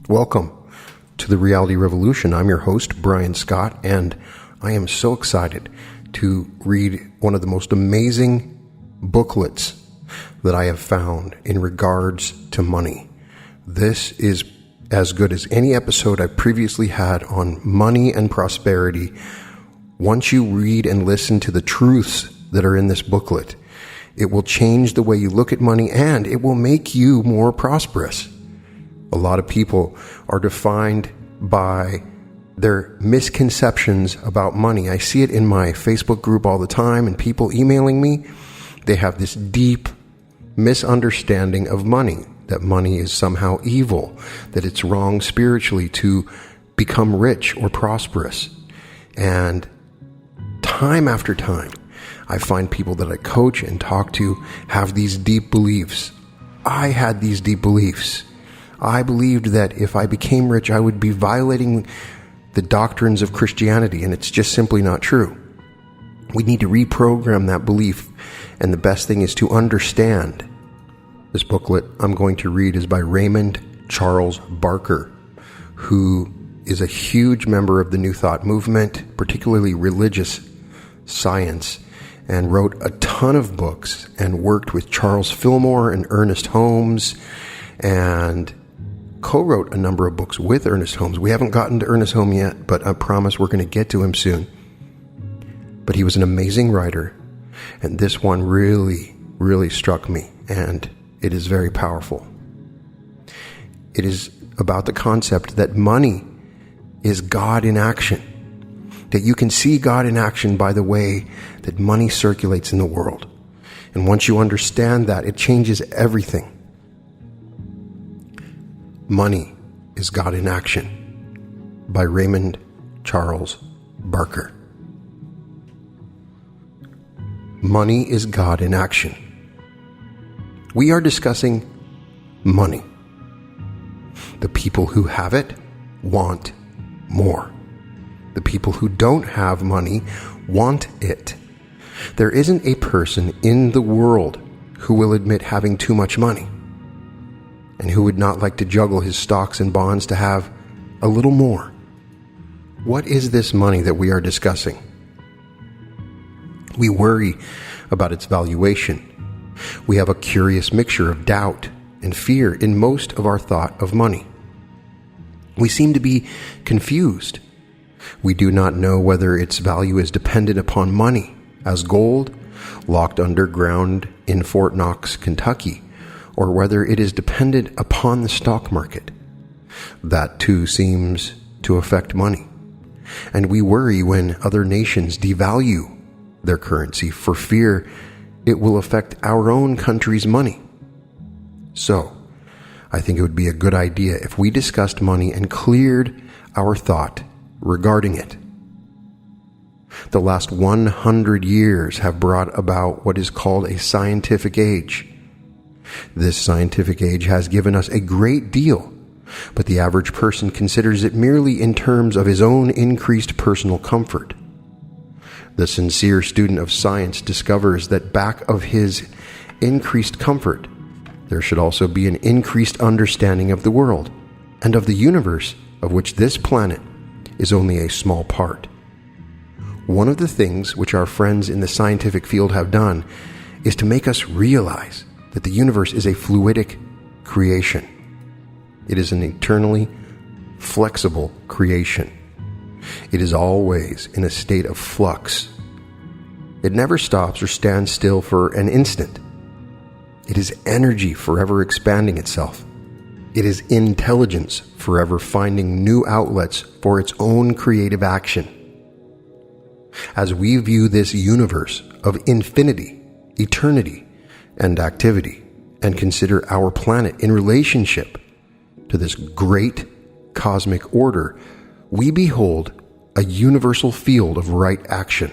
Welcome to the Reality Revolution. I'm your host, Brian Scott, and I am so excited to read one of the most amazing booklets that I have found in regards to money. This is as good as any episode I've previously had on money and prosperity. Once you read and listen to the truths that are in this booklet, it will change the way you look at money and it will make you more prosperous. A lot of people are defined by their misconceptions about money. I see it in my Facebook group all the time, and people emailing me, they have this deep misunderstanding of money, that money is somehow evil, that it's wrong spiritually to become rich or prosperous. And time after time, I find people that I coach and talk to have these deep beliefs. I had these deep beliefs. I believed that if I became rich, I would be violating the doctrines of Christianity, and it's just simply not true. We need to reprogram that belief, and the best thing is to understand. This booklet I'm going to read is by Raymond Charles Barker, who is a huge member of the New Thought movement, particularly religious science, and wrote a ton of books and worked with Charles Fillmore and Ernest Holmes, and co-wrote a number of books with Ernest Holmes. We haven't gotten to Ernest Holmes yet, but I promise we're going to get to him soon. But he was an amazing writer, and this one really, really struck me, and it is very powerful. It is about the concept that money is God in action, that you can see God in action by the way that money circulates in the world. And once you understand that, it changes everything. Money is God in Action by Raymond Charles Barker. Money is God in action. We are discussing money. The people who have it want more. The people who don't have money want it. There isn't a person in the world who will admit having too much money, and who would not like to juggle his stocks and bonds to have a little more. What is this money that we are discussing? We worry about its valuation. We have a curious mixture of doubt and fear in most of our thought of money. We seem to be confused. We do not know whether its value is dependent upon money, as gold locked underground in Fort Knox, Kentucky, or whether it is dependent upon the stock market. That too seems to affect money. And we worry when other nations devalue their currency for fear it will affect our own country's money. So, I think it would be a good idea if we discussed money and cleared our thought regarding it. The last 100 years have brought about what is called a scientific age. This scientific age has given us a great deal, but the average person considers it merely in terms of his own increased personal comfort. The sincere student of science discovers that back of his increased comfort, there should also be an increased understanding of the world and of the universe, of which this planet is only a small part. One of the things which our friends in the scientific field have done is to make us realize that the universe is a fluidic creation. It is an eternally flexible creation. It is always in a state of flux. It never stops or stands still for an instant. It is energy forever expanding itself. It is intelligence forever finding new outlets for its own creative action. As we view this universe of infinity, eternity, and activity, and consider our planet in relationship to this great cosmic order, we behold a universal field of right action.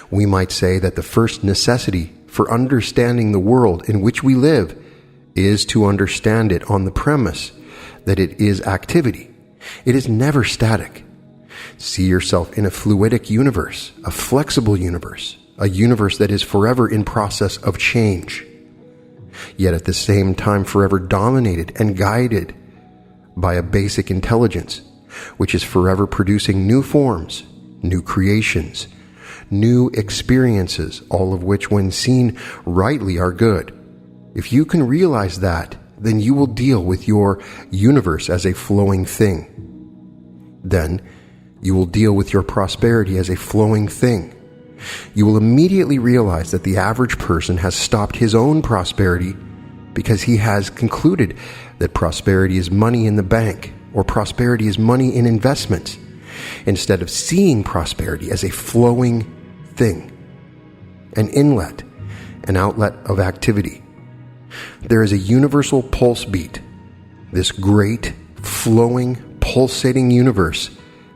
We might say that the first necessity for understanding the world in which we live is to understand it on the premise that it is activity. It is never static. See yourself in a fluidic universe, a flexible universe, a universe that is forever in process of change, yet at the same time forever dominated and guided by a basic intelligence, which is forever producing new forms, new creations, new experiences, all of which, when seen rightly, are good. If you can realize that, then you will deal with your universe as a flowing thing. Then you will deal with your prosperity as a flowing thing. You will immediately realize that the average person has stopped his own prosperity because he has concluded that prosperity is money in the bank, or prosperity is money in investments, instead of seeing prosperity as a flowing thing, an inlet, an outlet of activity. There is a universal pulse beat. This great, flowing, pulsating universe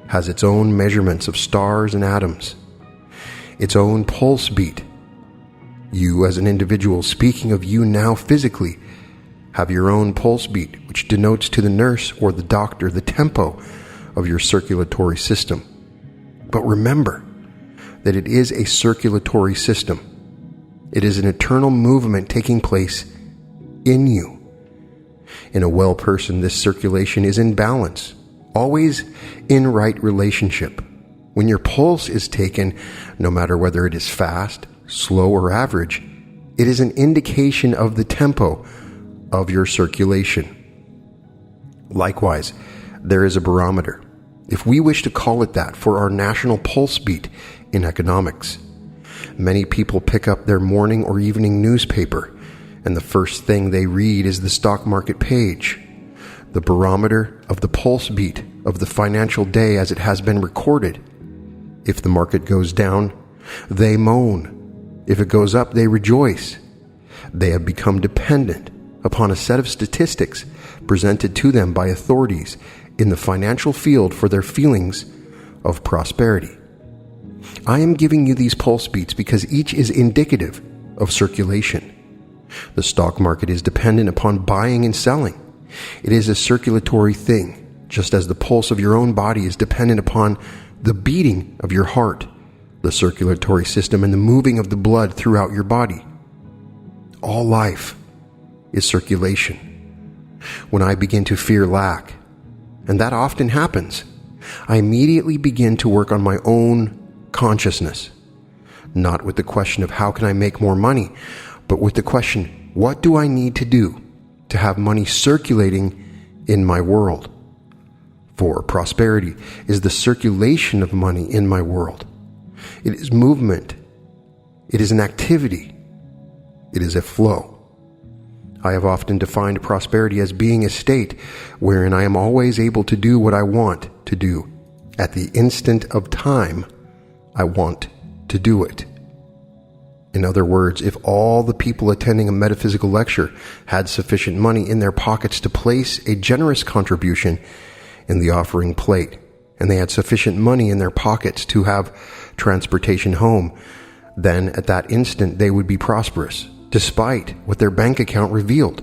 has its own measurements of stars and atoms, its own pulse beat. You, as an individual, speaking of you now physically, have your own pulse beat, which denotes to the nurse or the doctor the tempo of your circulatory system. But remember that it is a circulatory system. It is an eternal movement taking place in you. In a well person, this circulation is in balance, always in right relationship. When your pulse is taken, no matter whether it is fast, slow, or average, it is an indication of the tempo of your circulation. Likewise, there is a barometer, if we wish to call it that, for our national pulse beat in economics. Many people pick up their morning or evening newspaper, and the first thing they read is the stock market page, the barometer of the pulse beat of the financial day as it has been recorded. If the market goes down, they moan. If it goes up, they rejoice. They have become dependent upon a set of statistics presented to them by authorities in the financial field for their feelings of prosperity. I am giving you these pulse beats because each is indicative of circulation. The stock market is dependent upon buying and selling. It is a circulatory thing, just as the pulse of your own body is dependent upon the beating of your heart, the circulatory system, and the moving of the blood throughout your body. All life is circulation. When I begin to fear lack, and that often happens, I immediately begin to work on my own consciousness, not with the question of how can I make more money, but with the question, what do I need to do to have money circulating in my world? For prosperity is the circulation of money in my world. It is movement. It is an activity. It is a flow. I have often defined prosperity as being a state wherein I am always able to do what I want to do at the instant of time I want to do it. In other words, if all the people attending a metaphysical lecture had sufficient money in their pockets to place a generous contribution in the offering plate, and they had sufficient money in their pockets to have transportation home, then at that instant they would be prosperous, despite what their bank account revealed,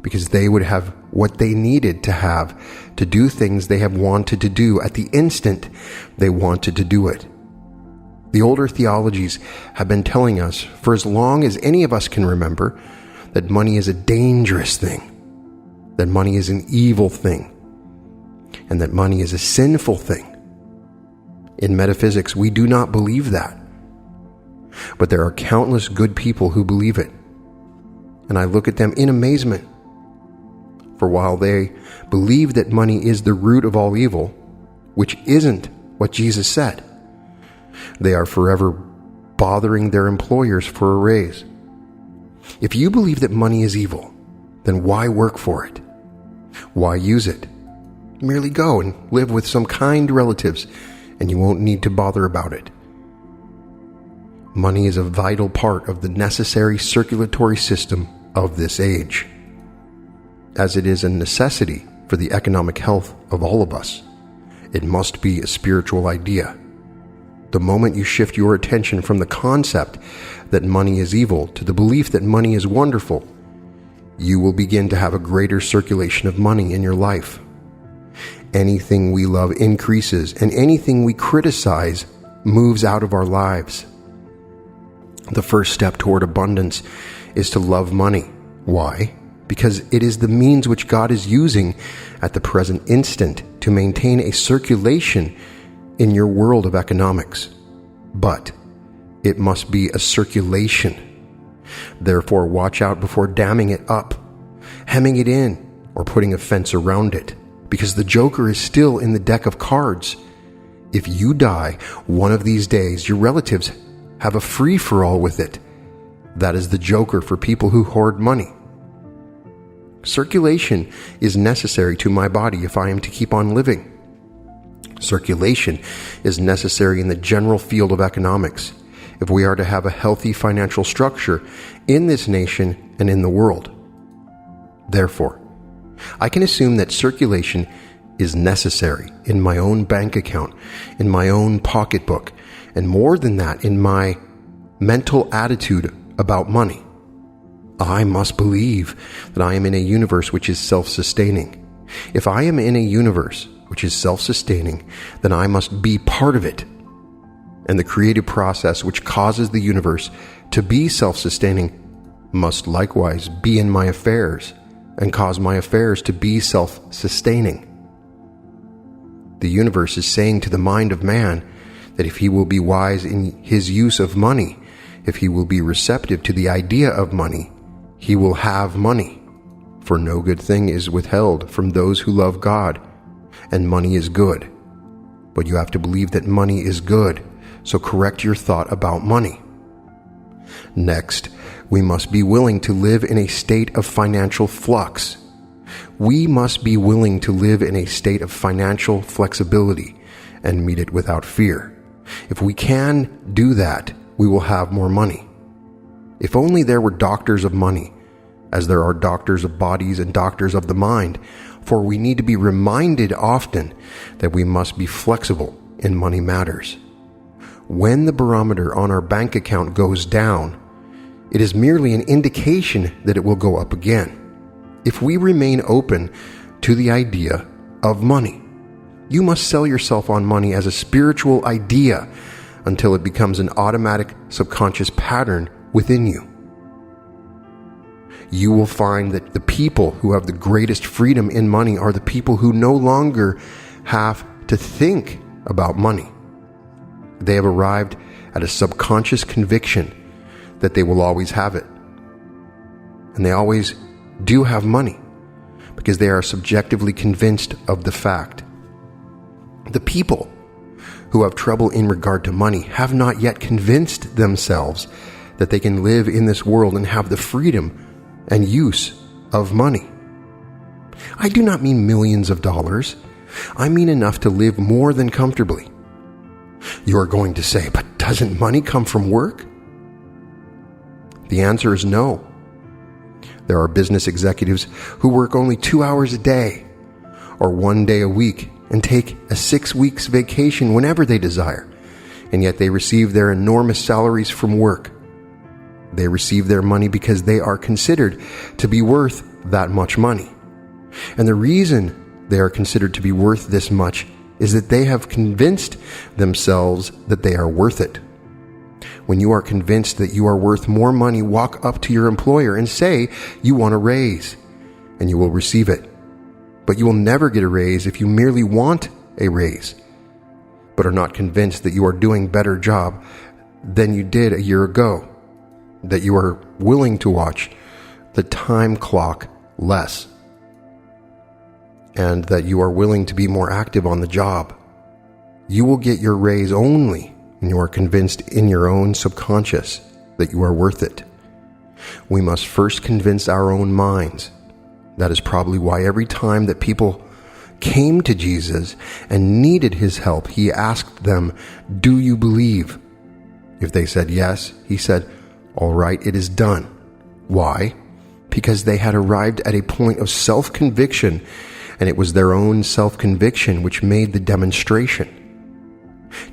because they would have what they needed to have to do things they have wanted to do at the instant they wanted to do it. The older theologies have been telling us, for as long as any of us can remember, that money is a dangerous thing, that money is an evil thing, and that money is a sinful thing. In metaphysics, we do not believe that. But there are countless good people who believe it. And I look at them in amazement. For while they believe that money is the root of all evil, which isn't what Jesus said, they are forever bothering their employers for a raise. If you believe that money is evil, then why work for it? Why use it? Merely go and live with some kind relatives, and you won't need to bother about it. Money is a vital part of the necessary circulatory system of this age, as it is a necessity for the economic health of all of us. It must be a spiritual idea. The moment you shift your attention from the concept that money is evil to the belief that money is wonderful, you will begin to have a greater circulation of money in your life. Anything we love increases, and anything we criticize moves out of our lives. The first step toward abundance is to love money. Why? because it is the means which God is using at the present instant to maintain a circulation in your world of economics. But it must be a circulation. Therefore, watch out before damming it up, hemming it in, or putting a fence around it, because the joker is still in the deck of cards. If you die one of these days, your relatives have a free-for-all with it. That is the joker for people who hoard money. Circulation is necessary to my body if I am to keep on living. Circulation is necessary in the general field of economics if we are to have a healthy financial structure in this nation and in the world. Therefore, I can assume that circulation is necessary in my own bank account, in my own pocketbook, and more than that, in my mental attitude about money. I must believe that I am in a universe which is self-sustaining. If I am in a universe which is self-sustaining, then I must be part of it. And the creative process which causes the universe to be self-sustaining must likewise be in my affairs and cause my affairs to be self-sustaining. The universe is saying to the mind of man that if he will be wise in his use of money, if he will be receptive to the idea of money, he will have money. For no good thing is withheld from those who love God, and money is good. But you have to believe that money is good, so correct your thought about money. Next, we must be willing to live in a state of financial flux. We must be willing to live in a state of financial flexibility and meet it without fear. If we can do that, we will have more money. If only there were doctors of money, as there are doctors of bodies and doctors of the mind, for we need to be reminded often that we must be flexible in money matters. When the barometer on our bank account goes down, it is merely an indication that it will go up again. If we remain open to the idea of money, you must sell yourself on money as a spiritual idea until it becomes an automatic subconscious pattern within you. You will find that the people who have the greatest freedom in money are the people who no longer have to think about money. They have arrived at a subconscious conviction that they will always have it. And they always do have money because they are subjectively convinced of the fact. The people who have trouble in regard to money have not yet convinced themselves that they can live in this world and have the freedom and use of money. I do not mean millions of dollars. I mean enough to live more than comfortably. You are going to say, but doesn't money come from work? The answer is no. There are business executives who work only 2 hours a day or 1 day a week and take a 6 weeks vacation whenever they desire, and yet they receive their enormous salaries from work. They receive their money because they are considered to be worth that much money. And the reason they are considered to be worth this much is that they have convinced themselves that they are worth it. When you are convinced that you are worth more money, walk up to your employer and say you want a raise, and you will receive it. But you will never get a raise if you merely want a raise, but are not convinced that you are doing a better job than you did a year ago, that you are willing to watch the time clock less, and that you are willing to be more active on the job. You will get your raise only when you are convinced in your own subconscious that you are worth it. We must first convince our own minds. That is probably why every time that people came to Jesus and needed his help, he asked them, "Do you believe?" If they said yes, he said, "All right, it is done." Why? Because they had arrived at a point of self-conviction, and it was their own self-conviction which made the demonstration.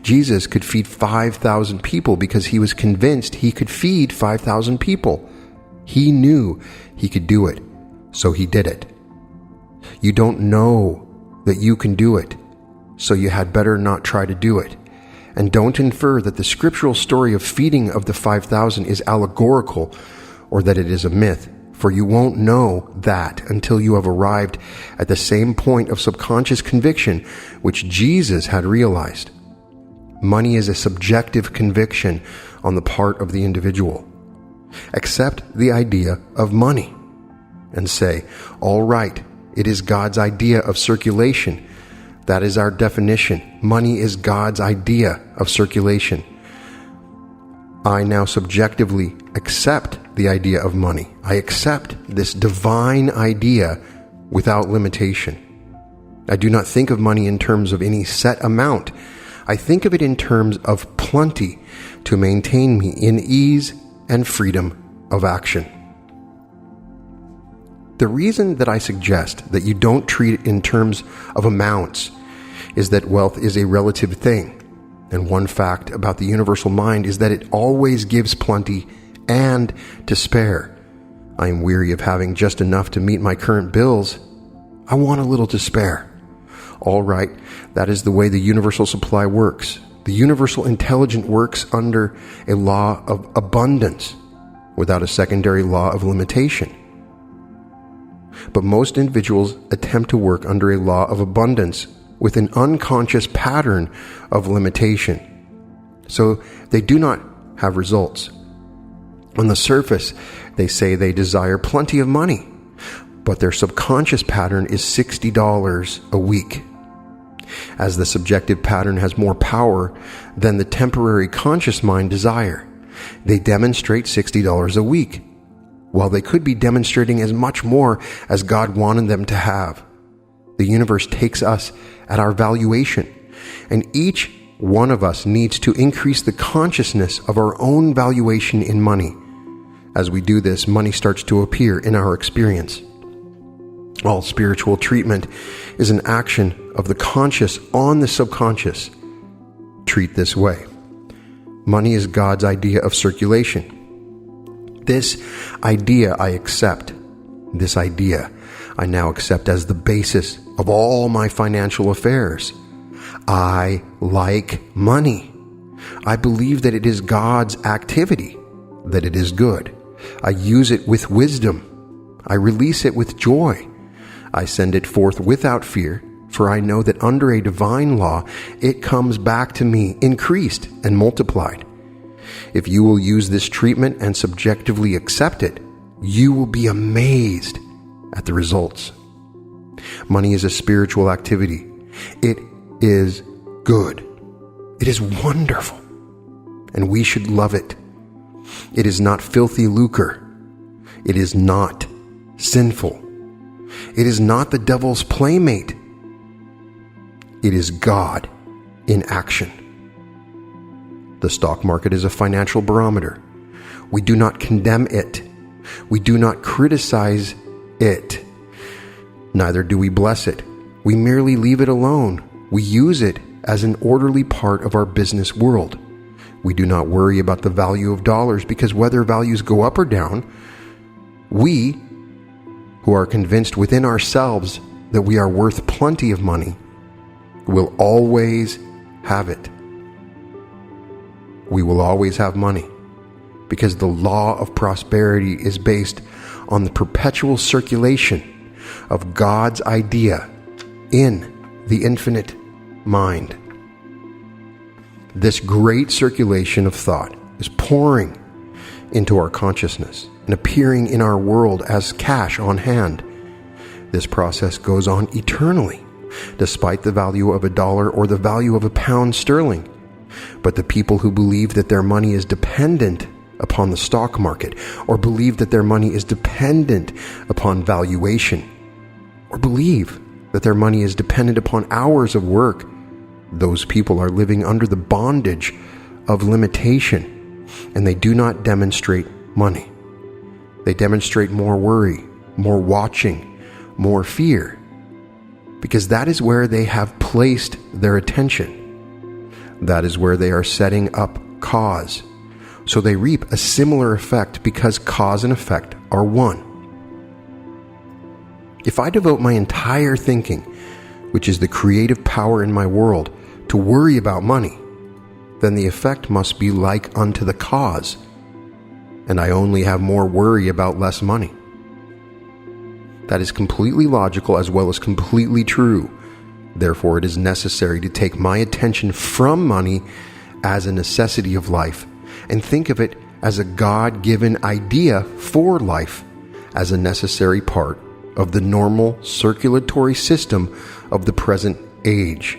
Jesus could feed 5,000 people because he was convinced he could feed 5,000 people. He knew he could do it, so he did it. You don't know that you can do it, so you had better not try to do it. And don't infer that the scriptural story of feeding of the 5,000 is allegorical or that it is a myth, for you won't know that until you have arrived at the same point of subconscious conviction which Jesus had realized. Money is a subjective conviction on the part of the individual. Accept the idea of money and say, all right, it is God's idea of circulation. That is our definition. Money is God's idea of circulation. I now subjectively accept the idea of money. I accept this divine idea without limitation. I do not think of money in terms of any set amount. I think of it in terms of plenty to maintain me in ease and freedom of action. The reason that I suggest that you don't treat it in terms of amounts is that wealth is a relative thing. And one fact about the universal mind is that it always gives plenty and to spare. I am weary of having just enough to meet my current bills. I want a little to spare. All right, that is the way the universal supply works. The universal intelligence works under a law of abundance without a secondary law of limitation. But most individuals attempt to work under a law of abundance with an unconscious pattern of limitation. So they do not have results. On the surface, they say they desire plenty of money, but their subconscious pattern is $60 a week. As the subjective pattern has more power than the temporary conscious mind desire, they demonstrate $60 a week, while they could be demonstrating as much more as God wanted them to have. The universe takes us at our valuation, and each one of us needs to increase the consciousness of our own valuation in money. As we do this, money starts to appear in our experience. All spiritual treatment is an action of the conscious on the subconscious. Treat this way. Money is God's idea of circulation. This idea I accept. This idea I now accept as the basis of all my financial affairs. I like money. I believe that it is God's activity, that it is good. I use it with wisdom. I release it with joy. I send it forth without fear, for I know that under a divine law, it comes back to me increased and multiplied. If you will use this treatment and subjectively accept it, you will be amazed at the results. Money is a spiritual activity. It is good. It is wonderful, and we should love it. It is not filthy lucre. It is not sinful. It is not the devil's playmate. It is God in action. The stock market is a financial barometer. We do not condemn it. We do not criticize it. Neither do we bless it. We merely leave it alone. We use it as an orderly part of our business world. We do not worry about the value of dollars because whether values go up or down, we, who are convinced within ourselves that we are worth plenty of money, will always have it. We will always have money because the law of prosperity is based on the perpetual circulation of God's idea in the infinite mind. This great circulation of thought is pouring into our consciousness and appearing in our world as cash on hand. This process goes on eternally, despite the value of $1 or the value of £1 sterling. But the people who believe that their money is dependent upon the stock market, or believe that their money is dependent upon valuation, or believe that their money is dependent upon hours of work, those people are living under the bondage of limitation, and they do not demonstrate money. They demonstrate more worry, more watching, more fear, because that is where they have placed their attention. That is where they are setting up cause. So they reap a similar effect because cause and effect are one. If I devote my entire thinking, which is the creative power in my world, to worry about money, then the effect must be like unto the cause, and I only have more worry about less money. That is completely logical as well as completely true. Therefore, it is necessary to take my attention from money as a necessity of life and think of it as a God-given idea for life, as a necessary part of the normal circulatory system of the present age.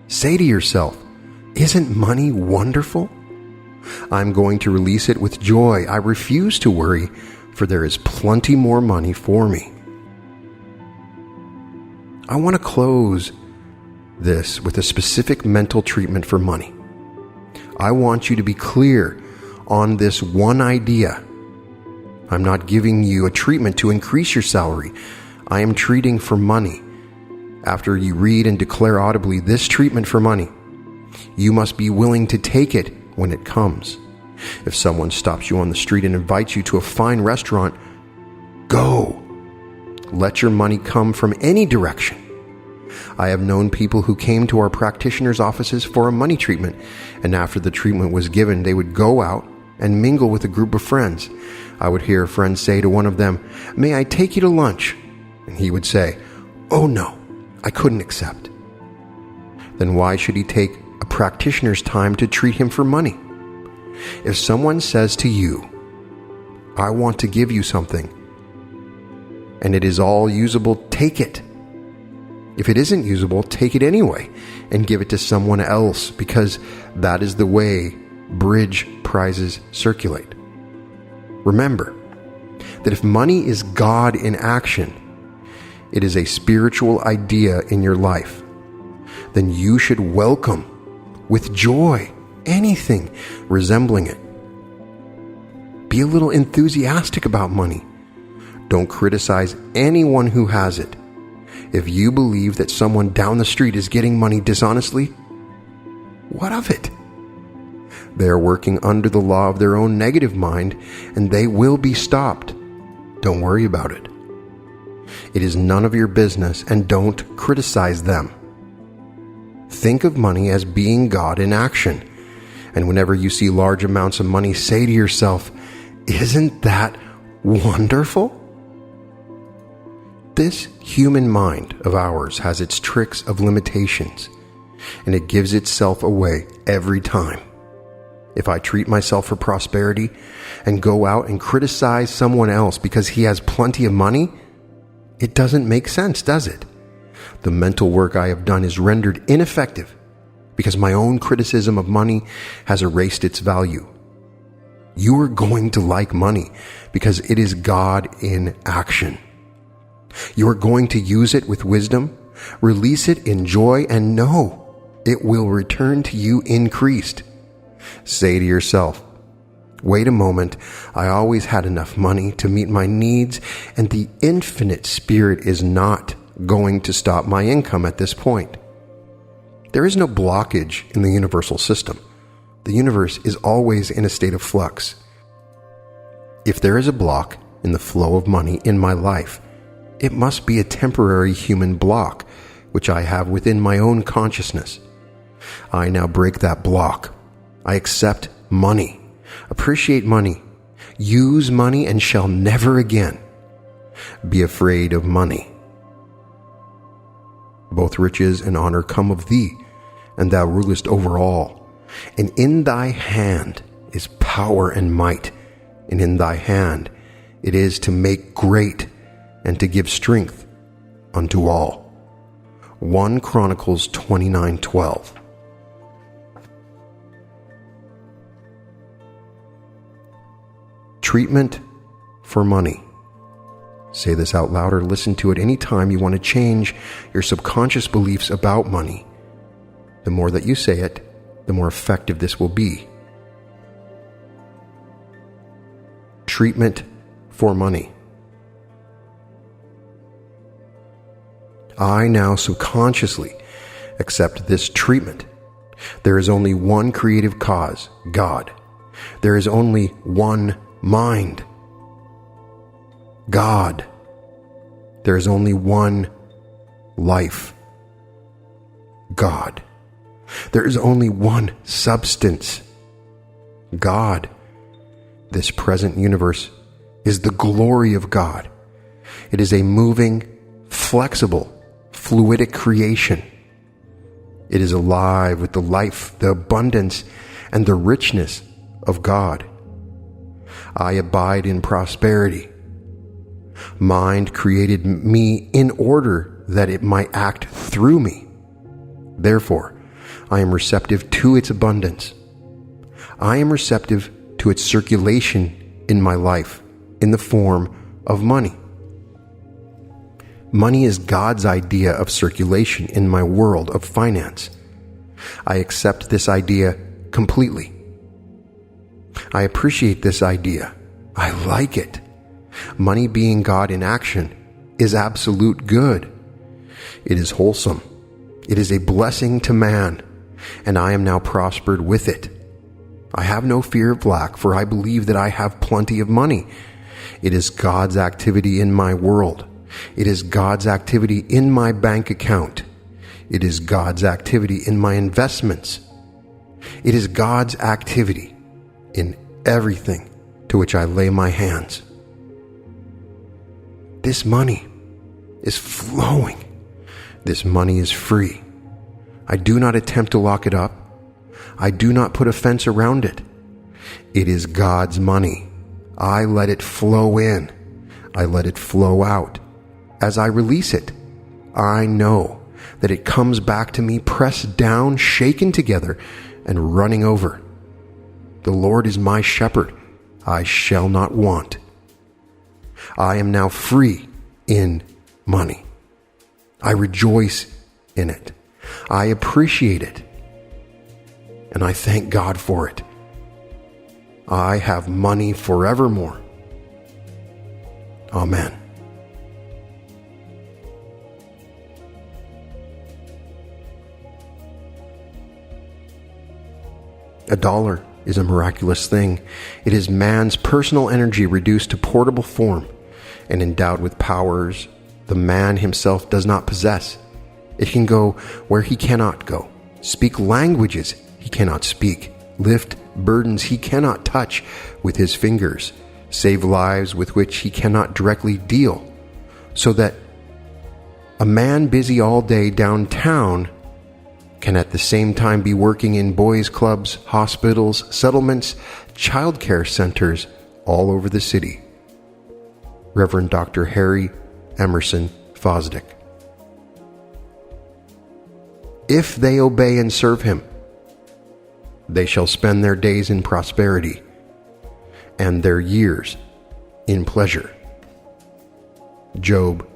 Say to yourself, isn't money wonderful? I'm going to release it with joy. I refuse to worry, for there is plenty more money for me. I want to close this with a specific mental treatment for money. I want you to be clear on this one idea. I'm not giving you a treatment to increase your salary. I am treating for money. After you read and declare audibly this treatment for money, you must be willing to take it when it comes. If someone stops you on the street and invites you to a fine restaurant, go. Let your money come from any direction. I have known people who came to our practitioners' offices for a money treatment, and after the treatment was given, they would go out and mingle with a group of friends. I would hear a friend say to one of them, "May I take you to lunch?" And he would say, "Oh no, I couldn't accept." Then why should he take a practitioner's time to treat him for money? If someone says to you, "I want to give you something," and it is all usable, take it. If it isn't usable, take it anyway and give it to someone else, because that is the way bridge prizes circulate. Remember that if money is God in action, it is a spiritual idea in your life, then you should welcome with joy anything resembling it. Be a little enthusiastic about money. Don't criticize anyone who has it. If you believe that someone down the street is getting money dishonestly, what of it? They are working under the law of their own negative mind, and they will be stopped. Don't worry about it. It is none of your business, and don't criticize them. Think of money as being God in action, and whenever you see large amounts of money, say to yourself, "Isn't that wonderful?" This human mind of ours has its tricks of limitations, and it gives itself away every time. If I treat myself for prosperity and go out and criticize someone else because he has plenty of money, it doesn't make sense, does it? The mental work I have done is rendered ineffective because my own criticism of money has erased its value. You are going to like money because it is God in action. You are going to use it with wisdom, release it in joy, and know it will return to you increased. Say to yourself, "Wait a moment, I always had enough money to meet my needs, and the infinite Spirit is not going to stop my income at this point." There is no blockage in the universal system. The universe is always in a state of flux. If there is a block in the flow of money in my life, it must be a temporary human block, which I have within my own consciousness. I now break that block. I accept money, appreciate money, use money, and shall never again be afraid of money. Both riches and honor come of thee, and thou rulest over all. And in thy hand is power and might, and in thy hand it is to make great and to give strength unto all. 1 Chronicles 29:12. Treatment for money. Say this out loud or listen to it any time you want to change your subconscious beliefs about money. The more that you say it, the more effective this will be. Treatment for money. I now subconsciously accept this treatment. There is only one creative cause, God. There is only one mind, God. There is only one life, God. There is only one substance, God. This present universe is the glory of God, It is a moving, flexible, fluidic creation. It is alive with the life, the abundance, and the richness of God. I abide in prosperity. Mind created me in order that it might act through me. Therefore, I am receptive to its abundance. I am receptive to its circulation in my life in the form of money. Money is God's idea of circulation in my world of finance. I accept this idea completely. I appreciate this idea. I like it. Money being God in action is absolute good. It is wholesome. It is a blessing to man, and I am now prospered with it. I have no fear of lack, for I believe that I have plenty of money. It is God's activity in my world. It is God's activity in my bank account. It is God's activity in my investments. It is God's activity in everything to which I lay my hands. This money is flowing. This money is free. I do not attempt to lock it up. I do not put a fence around it. It is God's money. I let it flow in. I let it flow out. As I release it, I know that it comes back to me pressed down, shaken together, and running over. The Lord is my shepherd. I shall not want. I am now free in money. I rejoice in it. I appreciate it. And I thank God for it. I have money forevermore. Amen. A dollar is a miraculous thing. It is man's personal energy reduced to portable form and endowed with powers the man himself does not possess. It can go where he cannot go, speak languages he cannot speak, lift burdens he cannot touch with his fingers, save lives with which he cannot directly deal, so that a man busy all day downtown can at the same time be working in boys' clubs, hospitals, settlements, childcare centers all over the city. Reverend Dr. Harry Emerson Fosdick. If they obey and serve him, they shall spend their days in prosperity and their years in pleasure. Job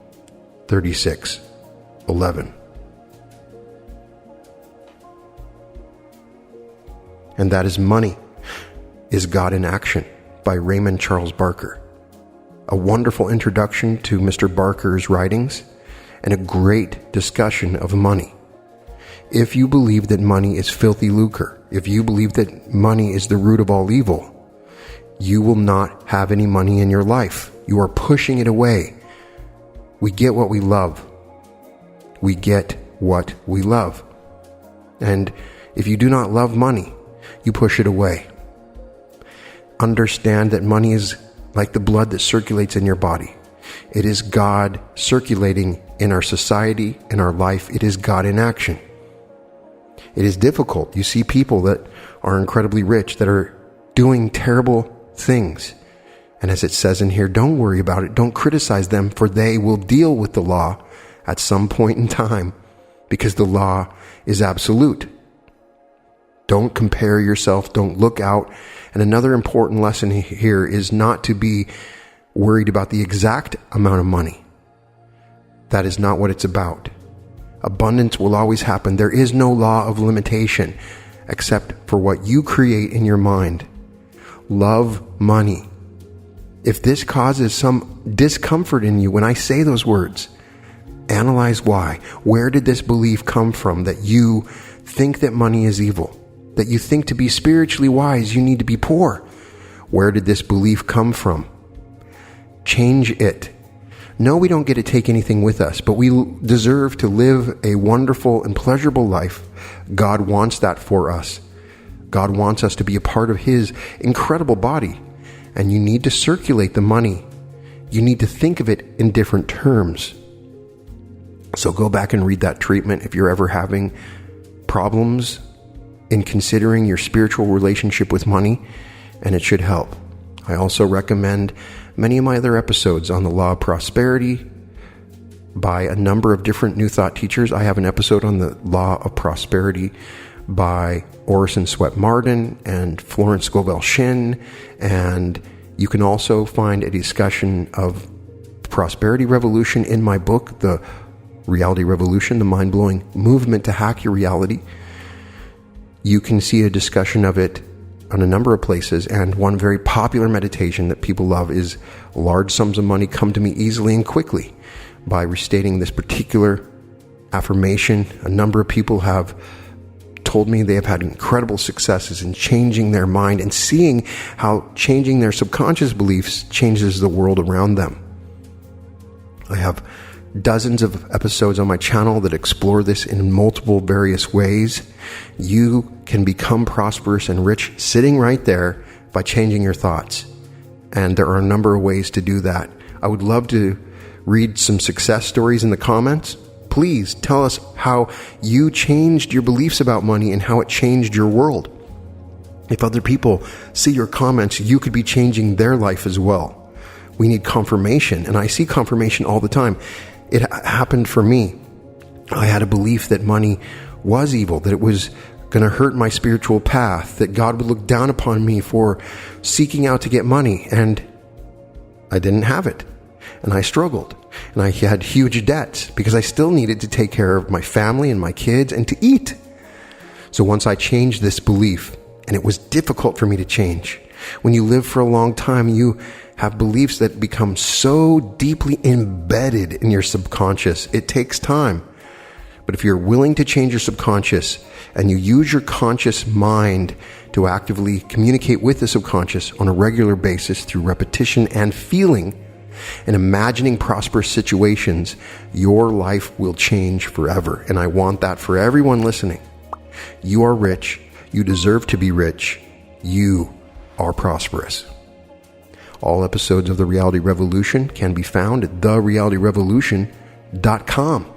36:11. And that is Money is God in Action by Raymond Charles Barker. A wonderful introduction to Mr. Barker's writings and a great discussion of money. If you believe that money is filthy lucre, if you believe that money is the root of all evil, you will not have any money in your life. You are pushing it away. We get what we love. We get what we love. And if you do not love money, you push it away. Understand that money is like the blood that circulates in your body. It is God circulating in our society, in our life. It is God in action. It is difficult. You see people that are incredibly rich that are doing terrible things. And as it says in here, don't worry about it. Don't criticize them, for they will deal with the law at some point in time, because the law is absolute. Don't compare yourself. Don't look out. And another important lesson here is not to be worried about the exact amount of money. That is not what it's about. Abundance will always happen. There is no law of limitation except for what you create in your mind. Love money. If this causes some discomfort in you when I say those words, analyze why. Where did this belief come from that you think that money is evil? That you think to be spiritually wise, you need to be poor? Where did this belief come from? Change it. No, we don't get to take anything with us, but we deserve to live a wonderful and pleasurable life. God wants that for us. God wants us to be a part of His incredible body, and you need to circulate the money. you need to think of it in different terms. So go back and read that treatment if you're ever having problems in considering your spiritual relationship with money, and it should help. I also recommend many of my other episodes on the law of prosperity by a number of different New Thought teachers. I have an episode on the law of prosperity by Orison Swett Marden and Florence Scovel Shinn, and you can also find a discussion of prosperity revolution in my book, The Reality Revolution, the mind-blowing movement to hack your reality. You can see a discussion of it on a number of places, and one very popular meditation that people love is large sums of money come to me easily and quickly. By restating this particular affirmation, a number of people have told me they have had incredible successes in changing their mind and seeing how changing their subconscious beliefs changes the world around them. I have dozens of episodes on my channel that explore this in multiple various ways. You can become prosperous and rich sitting right there by changing your thoughts. And there are a number of ways to do that. I would love to read some success stories in the comments. Please tell us how you changed your beliefs about money and how it changed your world. If other people see your comments, you could be changing their life as well. We need confirmation, and I see confirmation all the time. It happened for me. I had a belief that money was evil, that it was going to hurt my spiritual path, that God would look down upon me for seeking out to get money, and I didn't have it. And I struggled, and I had huge debts because I still needed to take care of my family and my kids and to eat. So once I changed this belief, and it was difficult for me to change. When you live for a long time, you have beliefs that become so deeply embedded in your subconscious. It takes time. But if you're willing to change your subconscious and you use your conscious mind to actively communicate with the subconscious on a regular basis through repetition and feeling and imagining prosperous situations, your life will change forever. And I want that for everyone listening. You are rich. You deserve to be rich. You are prosperous. All episodes of The Reality Revolution can be found at therealityrevolution.com.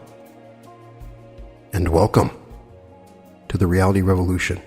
And welcome to The Reality Revolution.